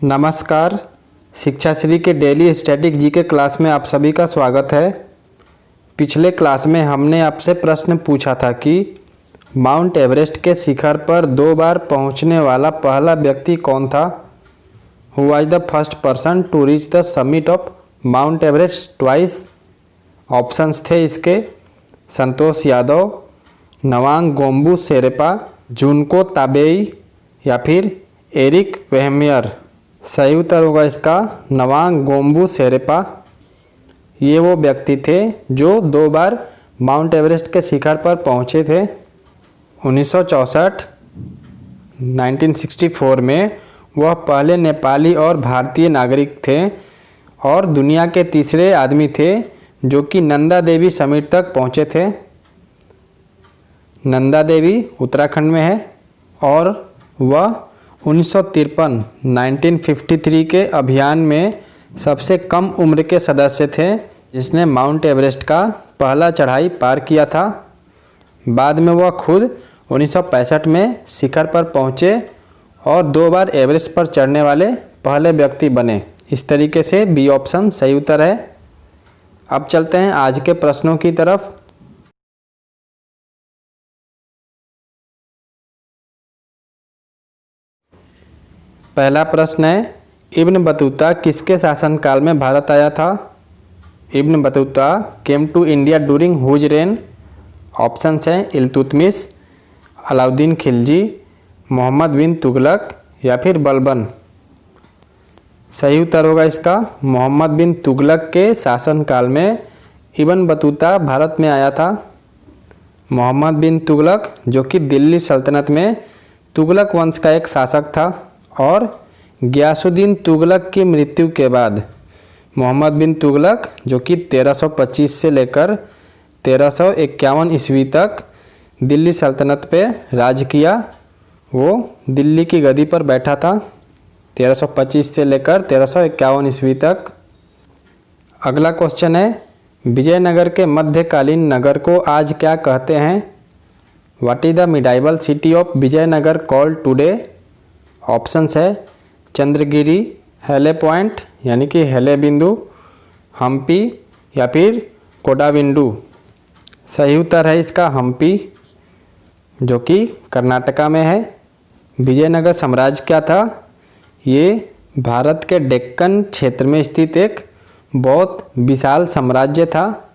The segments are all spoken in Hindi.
नमस्कार। शिक्षाश्री के डेली स्टैटिक जीके क्लास में आप सभी का स्वागत है। पिछले क्लास में हमने आपसे प्रश्न पूछा था कि माउंट एवरेस्ट के शिखर पर 2 बार पहुंचने वाला पहला व्यक्ति कौन था। Who was the first person to reach the summit of Mount Everest twice. Options थे इसके संतोष यादव, नवांग गोम्बू शेरेपा, जुनको ताबेई या फिर एरिक वेहमेयर। सही उत्तर होगा इसका नवांग गोम्बू शेरेपा। ये वो व्यक्ति थे जो 2 बार माउंट एवरेस्ट के शिखर पर पहुंचे थे। 1964 में वह पहले नेपाली और भारतीय नागरिक थे और दुनिया के तीसरे आदमी थे जो कि नंदा देवी समिट तक पहुंचे थे। नंदा देवी उत्तराखंड में है और वह 1953 के अभियान में सबसे कम उम्र के सदस्य थे जिसने माउंट एवरेस्ट का पहला चढ़ाई पार किया था। बाद में वह खुद 1965 में शिखर पर पहुंचे और 2 बार एवरेस्ट पर चढ़ने वाले पहले व्यक्ति बने। इस तरीके से बी ऑप्शन सही उत्तर है। अब चलते हैं आज के प्रश्नों की तरफ। पहला प्रश्न है, इब्न बतूता किसके शासनकाल में भारत आया था। Ibn Battuta came to India during whose reign. Options हैं इल्तुतमिश, अलाउद्दीन खिलजी, मोहम्मद बिन तुगलक या फिर बलबन। सही उत्तर होगा इसका मोहम्मद बिन तुगलक के शासनकाल में इब्न बतूता भारत में आया था। मोहम्मद बिन तुगलक जो कि दिल्ली सल्तनत में तुगलक वंश का एक शासक था और गियासुद्दीन तुगलक की मृत्यु के बाद मोहम्मद बिन तुगलक जो कि 1325 से लेकर 1351 ईस्वी तक दिल्ली सल्तनत पे राज किया। वो दिल्ली की गद्दी पर बैठा था 1325 से लेकर 1351 ईस्वी तक। अगला क्वेश्चन है, विजयनगर के मध्यकालीन नगर को आज क्या कहते हैं। What is the medieval city of Vijayanagar called today. Options है चंद्रगिरी, हेले पॉइंट यानी कि हेले बिंदु, हम्पी या फिर कोडाविंडू। सही उत्तर है इसका हम्पी जो कि कर्नाटका में है। विजयनगर साम्राज्य क्या था, ये भारत के डेक्कन क्षेत्र में स्थित एक बहुत विशाल साम्राज्य था।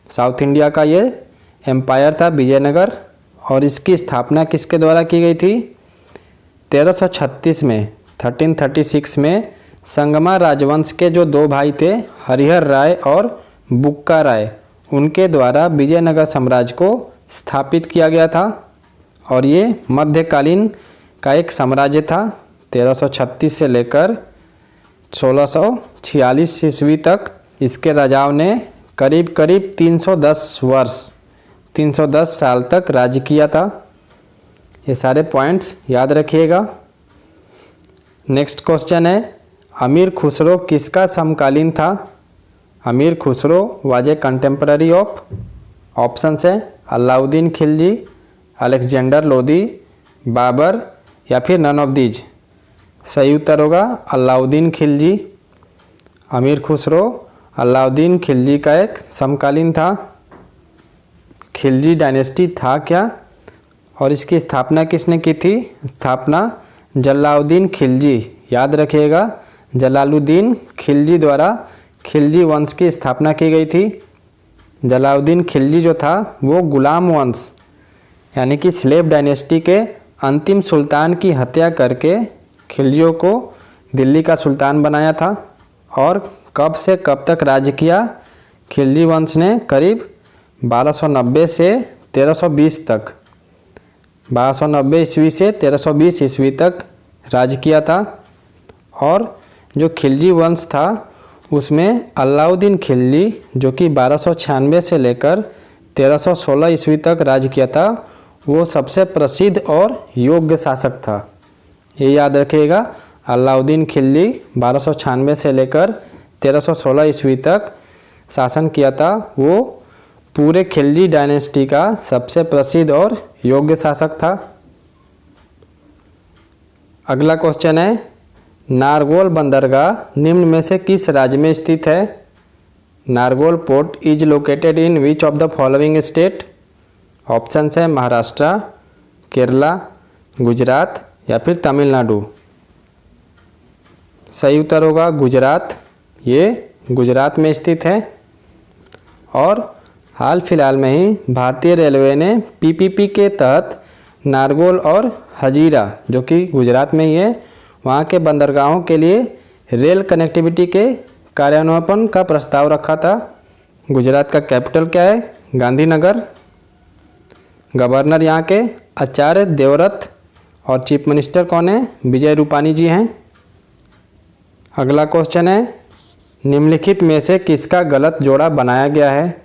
साउथ इंडिया का ये एम्पायर था विजयनगर और इसकी स्थापना किसके द्वारा की गई थी। 1336 में 1336 में संगमा राजवंश के जो 2 भाई थे हरिहर राय और बुक्का राय, उनके द्वारा विजयनगर साम्राज्य को स्थापित किया गया था और ये मध्यकालीन का एक साम्राज्य था। 1336 से लेकर 1646 ईस्वी तक इसके राजाओं ने करीब 310 साल तक राज्य किया था। ये सारे पॉइंट्स याद रखिएगा। नेक्स्ट क्वेश्चन है, अमीर खुसरो किसका समकालीन था। अमीर Khusro was a contemporary of. Options हैं अलाउद्दीन खिलजी, अलेक्जेंडर लोदी, बाबर या फिर नन ऑफ दीज। सही उत्तर होगा अलाउद्दीन खिलजी। अमीर खुसरो अलाउद्दीन खिलजी का एक समकालीन था। खिलजी डायनेस्टी था क्या और इसकी स्थापना किसने की थी। स्थापना जलालुद्दीन खिलजी, याद रखिएगा जलालुद्दीन खिलजी द्वारा खिलजी वंश की स्थापना की गई थी। जलालुद्दीन खिलजी जो था वो गुलाम वंश यानी कि स्लेव डायनेस्टी के अंतिम सुल्तान की हत्या करके खिलजियों को दिल्ली का सुल्तान बनाया था। और कब से कब तक राज्य किया। खिलजी वंश ने करीब 1290 से 1320 तक 1290 ईस्वी से 1320 ईस्वी तक राज किया था। और जो खिलजी वंश था उसमें अलाउद्दीन खिलजी जो कि 1296 से लेकर 1316 ईस्वी तक राज किया था, वो सबसे प्रसिद्ध और योग्य शासक था। ये याद रखिएगा अलाउद्दीन खिलजी 1296 से लेकर 1316 ईस्वी तक शासन किया था। वो पूरे खिलजी डायनेस्टी का सबसे प्रसिद्ध और योग्य शासक था। अगला क्वेश्चन है, नारगोल बंदरगाह निम्न में से किस राज्य में स्थित है? Nargol port is located in which of the following state? Option है महाराष्ट्र, केरला, गुजरात या फिर तमिलनाडु। सही उत्तर होगा गुजरात। ये गुजरात में स्थित है। और हाल फिलहाल में ही भारतीय रेलवे ने पीपीपी के तहत नारगोल और हजीरा, जो कि गुजरात में ही है, वहाँ के बंदरगाहों के लिए रेल कनेक्टिविटी के कार्यान्वयन का प्रस्ताव रखा था। गुजरात का कैपिटल क्या है? गांधीनगर। गवर्नर यहाँ के आचार्य देवव्रत और चीफ मिनिस्टर कौन है? विजय रूपानी जी हैं। अगला क्वेश्चन है, निम्नलिखित में से किसका गलत जोड़ा बनाया गया है?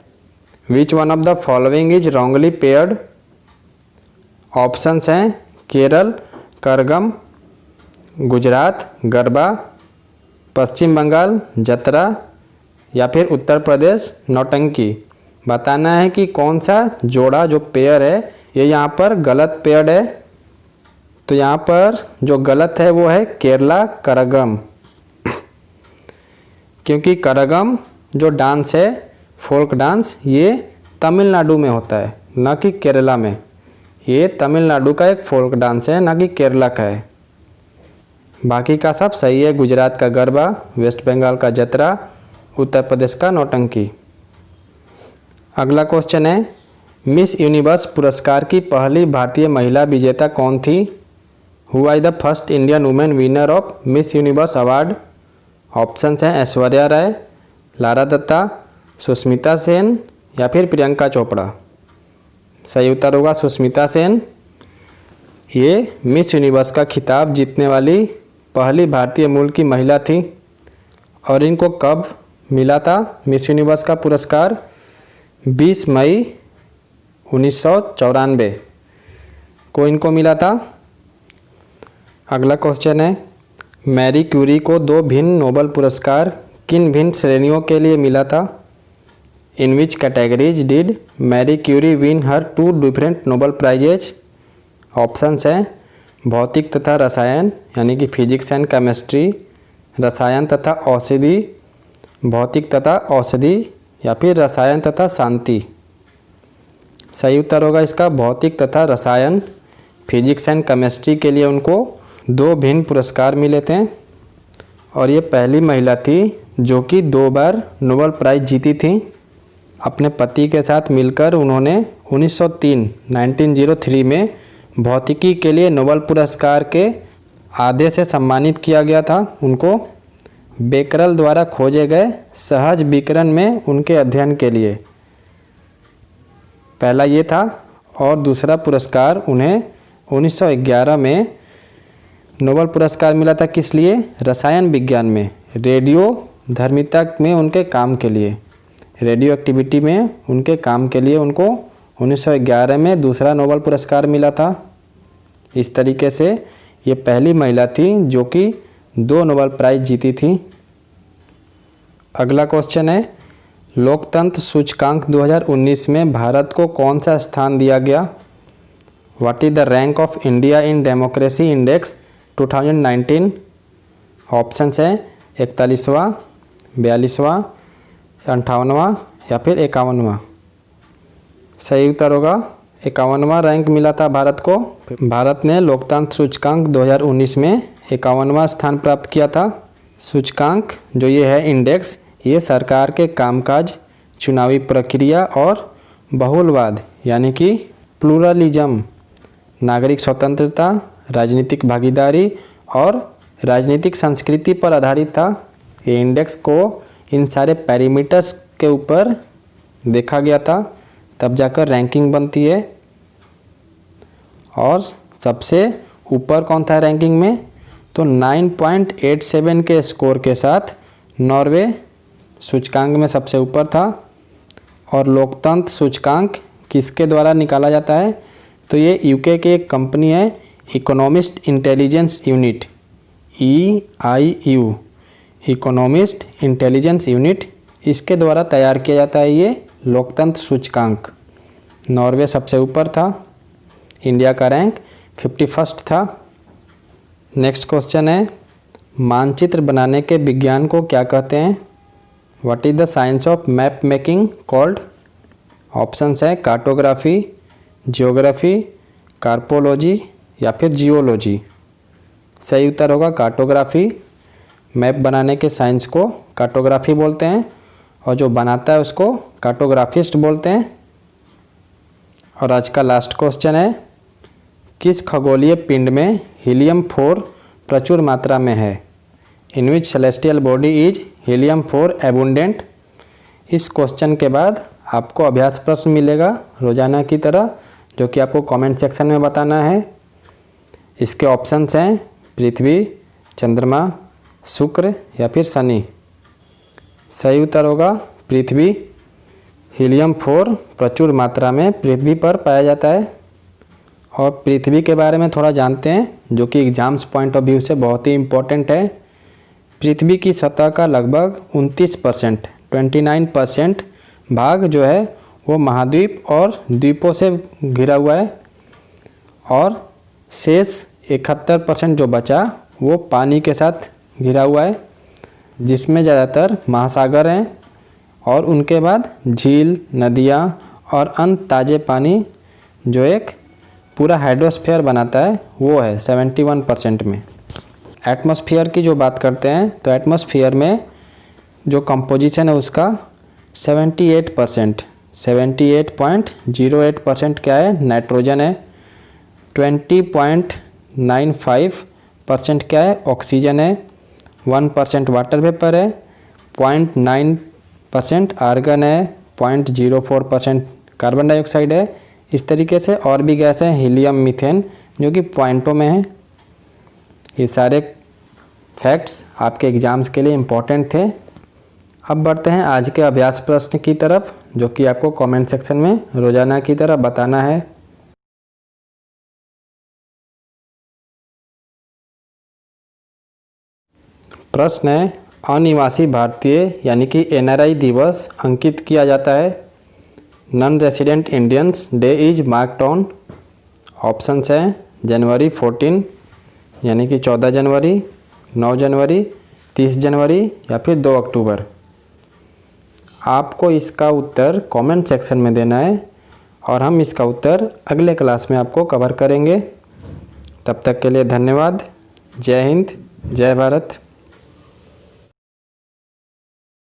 Which one of the following is wrongly paired? Options हैं केरल करगम, गुजरात गरबा, पश्चिम बंगाल जतरा या फिर उत्तर प्रदेश नौटंकी। बताना है कि कौन सा जोड़ा जो पेयर है ये यहाँ पर गलत पेयर्ड है। तो यहाँ पर जो गलत है वो है केरला करगम, क्योंकि करगम जो डांस है फोल्क डांस ये तमिलनाडु में होता है, ना कि केरला में। ये तमिलनाडु का एक फोल्क डांस है, ना कि केरला का है। बाकी का सब सही है। गुजरात का गरबा, वेस्ट बंगाल का जतरा, उत्तर प्रदेश का नौटंकी। अगला क्वेश्चन है, मिस यूनिवर्स पुरस्कार की पहली भारतीय महिला विजेता कौन थी? Who was the first Indian women winner of miss universe award? Options हैं ऐश्वर्या राय, लारा दत्ता, सुष्मिता सेन या फिर प्रियंका चोपड़ा। सही उत्तर होगा सुष्मिता सेन। ये मिस यूनिवर्स का खिताब जीतने वाली पहली भारतीय मूल की महिला थी। और इनको कब मिला था मिस यूनिवर्स का पुरस्कार? 20 मई 1994 को इनको मिला था। अगला क्वेश्चन है, मैरी क्यूरी को 2 भिन्न नोबेल पुरस्कार किन भिन्न श्रेणियों के लिए मिला था? In which categories did Marie Curie win her 2 different Nobel prizes? Options हैं भौतिक तथा रसायन यानी कि फिजिक्स एंड केमिस्ट्री, रसायन तथा औषधि, भौतिक तथा औषधि या फिर रसायन तथा शांति। सही उत्तर होगा इसका भौतिक तथा रसायन, फिजिक्स एंड केमिस्ट्री के लिए उनको 2 भिन्न पुरस्कार मिले थे। और ये पहली महिला थी जो कि 2 बार नोबेल प्राइज जीती थी। अपने पति के साथ मिलकर उन्होंने 1903 में भौतिकी के लिए नोबेल पुरस्कार के आधे से सम्मानित किया गया था उनको, बेकरल द्वारा खोजे गए सहज विकिरण में उनके अध्ययन के लिए। पहला ये था। और दूसरा पुरस्कार उन्हें 1911 में नोबेल पुरस्कार मिला था। किस लिए? रसायन विज्ञान में, रेडियो धर्मिता में उनके काम के लिए, रेडियो एक्टिविटी में उनके काम के लिए उनको 1911 में दूसरा नोबेल पुरस्कार मिला था। इस तरीके से ये पहली महिला थी जो कि 2 नोबेल प्राइज जीती थी। अगला क्वेश्चन है, लोकतंत्र सूचकांक 2019 में भारत को कौन सा स्थान दिया गया? What is the rank of India in democracy index 2019? Options हैं 41वां, 42वां, 58वां या फिर 51वां। सही उत्तर होगा 51वां रैंक मिला था भारत को। भारत ने लोकतंत्र सूचकांक 2019 में 51वां स्थान प्राप्त किया था। सूचकांक जो ये है इंडेक्स, ये सरकार के कामकाज, चुनावी प्रक्रिया और बहुलवाद यानी कि प्लूरलिज्म, नागरिक स्वतंत्रता, राजनीतिक भागीदारी और राजनीतिक संस्कृति पर आधारित था। ये इंडेक्स को इन सारे पैरामीटर्स के ऊपर देखा गया था, तब जाकर रैंकिंग बनती है। और सबसे ऊपर कौन था रैंकिंग में? तो 9.87 के स्कोर के साथ नॉर्वे सूचकांक में सबसे ऊपर था। और लोकतंत्र सूचकांक किसके द्वारा निकाला जाता है? तो ये यूके की एक कंपनी है, economist intelligence unit, EIU, economist intelligence unit, इसके द्वारा तैयार किया जाता है ये लोकतंत्र सूचकांक। नॉर्वे सबसे ऊपर था, इंडिया का रैंक 51 था। नेक्स्ट क्वेश्चन है, मानचित्र बनाने के विज्ञान को क्या कहते हैं? What is the science of map making called? Options है कार्टोग्राफी, जियोग्राफी, कार्पोलॉजी या फिर जियोलॉजी। सही उत्तर होगा कार्टोग्राफी। मैप बनाने के साइंस को कार्टोग्राफी बोलते हैं और जो बनाता है उसको कार्टोग्राफिस्ट बोलते हैं। और आज का लास्ट क्वेश्चन है, किस खगोलीय पिंड में हीलियम 4 प्रचुर मात्रा में है? इन विच सेलेस्टियल बॉडी इज हीलियम 4 एबुंडेंट? इस क्वेश्चन के बाद आपको अभ्यास प्रश्न मिलेगा रोजाना की तरह, जो कि आपको कमेंट सेक्शन में बताना है। इसके ऑप्शंस हैं पृथ्वी, चंद्रमा, शुक्र या फिर शनि। सही उत्तर होगा पृथ्वी। हीलियम 4 प्रचुर मात्रा में पृथ्वी पर पाया जाता है। और पृथ्वी के बारे में थोड़ा जानते हैं, जो कि एग्जाम्स पॉइंट ऑफ व्यू से बहुत ही इम्पोर्टेंट है। पृथ्वी की सतह का लगभग 29% 29% भाग जो है वो महाद्वीप और द्वीपों से घिरा हुआ है और शेष 71% जो बचा वो पानी के साथ घिरा हुआ है, जिसमें ज़्यादातर महासागर हैं और उनके बाद झील, नदियाँ और अन्य ताज़े पानी जो एक पूरा हाइड्रोस्फीयर बनाता है वो है 71% में। एटमॉस्फेयर की जो बात करते हैं तो एटमॉस्फेयर में जो कंपोजिशन है उसका 78.08% क्या है? नाइट्रोजन है। 20.95% क्या है? ऑक्सीजन है। 1% वाटर वेपर है। 0.9% आर्गन है। 0.04% कार्बन डाइऑक्साइड है। इस तरीके से और भी गैस हैं, हीलियम, मीथेन, जो कि पॉइंटों में हैं। ये सारे फैक्ट्स आपके एग्जाम्स के लिए इम्पोर्टेंट थे। अब बढ़ते हैं आज के अभ्यास प्रश्न की तरफ, जो कि आपको कमेंट सेक्शन में रोजाना की तरह बताना है। प्रश्न है, अनिवासी भारतीय यानी कि NRI दिवस अंकित किया जाता है। Non resident Indians day is marked on. Options हैं जनवरी 14 यानी कि 14 जनवरी, 9 जनवरी, 30 जनवरी या फिर 2 अक्टूबर। आपको इसका उत्तर कमेंट सेक्शन में देना है और हम इसका उत्तर अगले क्लास में आपको कवर करेंगे। तब तक के लिए धन्यवाद। जय हिंद, जय भारत।